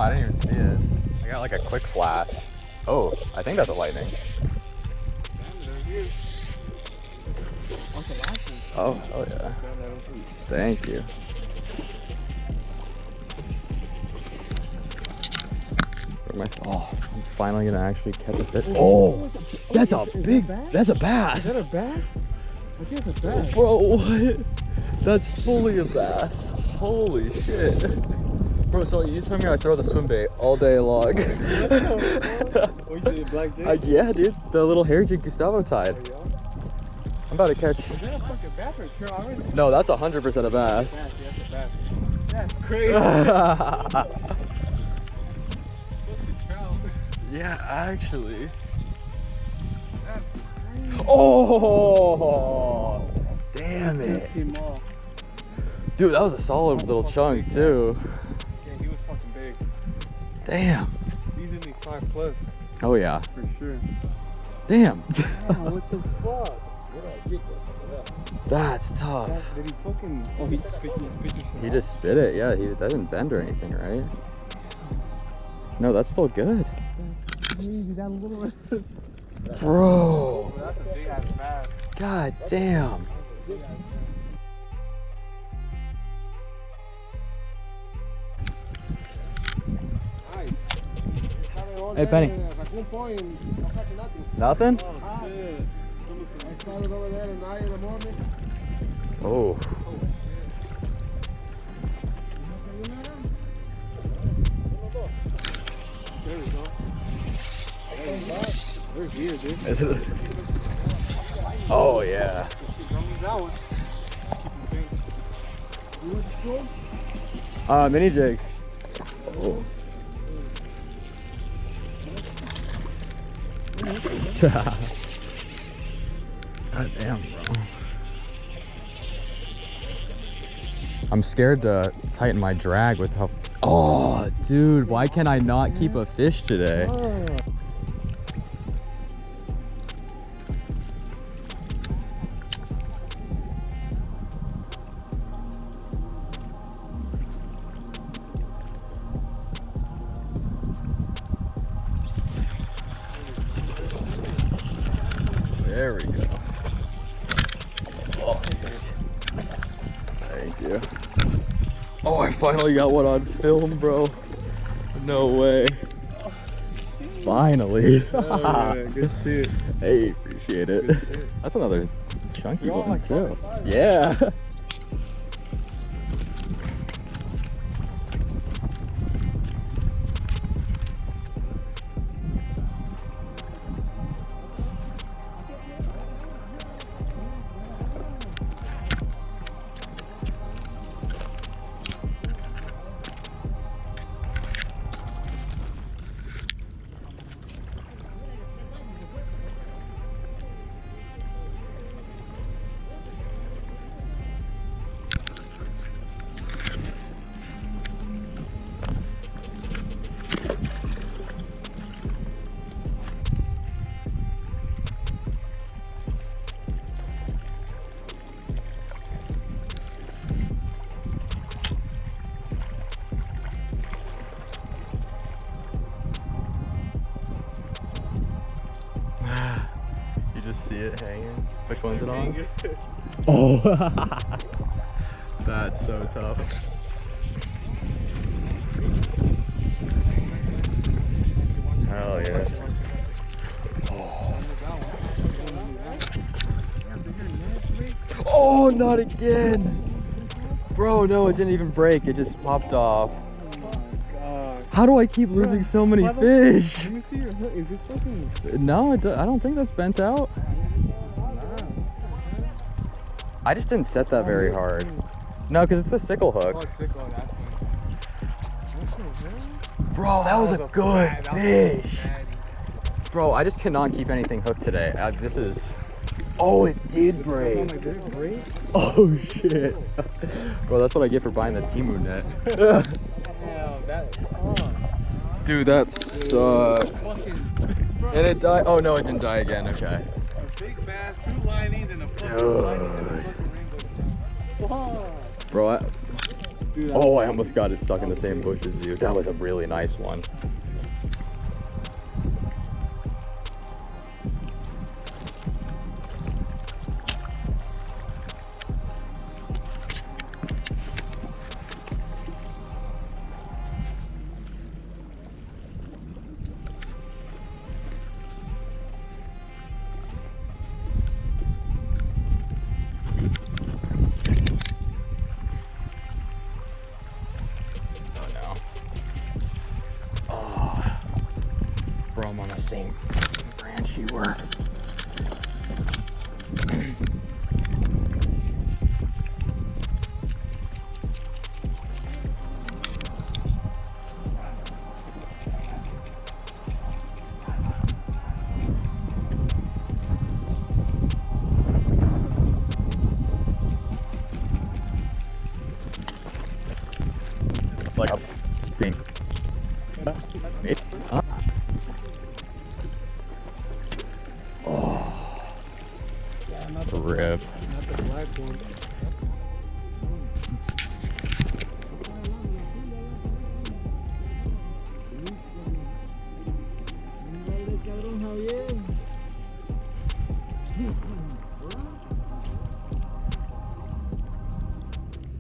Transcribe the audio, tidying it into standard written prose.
I didn't even see it. I got like a quick flash. Oh, I think that's a lightning. Oh, oh yeah. Thank you. Oh, I'm finally gonna actually catch a fish. Oh, that's a big, that's a bass. Is that a bass? I think it's a bass. Bro, what? That's fully a bass. Holy shit. Bro, so you told me I throw the swim bait all day long. Oh, you did black jig? Yeah, dude. The little hair jig Gustavo tied. I'm about to catch. Is that a fucking bass or a trout already? No, that's 100% a bass. That's a bass. That's crazy. Yeah, actually. That's crazy. Oh, damn it. Came off. Dude, that was a solid little chunk too. Yeah, he was fucking big. Damn. He's in the 5+. Oh yeah. For sure. Damn. Oh, what the fuck? Where did I get that? That's tough. Did he fucking... Oh, he spit. He just spit it. Yeah, he doesn't bend or anything, right? No, that's still good. Bro. That's a big ass bass. God damn. Hey, Penny. Nothing? Oh. There we go. They're here, dude. Oh yeah. Mini jig. Oh. God damn, bro. I'm scared to tighten my drag with how... Oh, dude, why can I not keep a fish today? There we go. Oh, thank you. Oh, I finally got one on film, bro. No way. Finally. Oh, yeah, good shit. Hey, appreciate it. That's another chunky one too. Yeah. See it hanging. Which one's it on? Oh, that's so tough. Hell yeah. Oh, not again. Bro, no, it didn't even break. It just popped off. How do I keep losing so many fish? Let me see your hook. Is it fucking... No, I don't think that's bent out. I just didn't set that very hard. No, because it's the sickle hook. Oh, sickle, that's one. Bro, that was a good fish. Bro, I just cannot keep anything hooked today. This is... Oh, it did break. Oh, shit. Bro, that's what I get for buying the Temu net. Dude, that sucks. And it died. Oh, no, it didn't die again. Okay. A big bass, 2 linings, and a fucking lining and a fucking rainbow. Bro, Dude, Oh, I almost got it stuck in the same bush as you. That was a really nice one. Bro, I'm on the same branch you were. Like a thing. Huh? Oh, yeah, not the rip. Not the black one. Cabrón, Javier.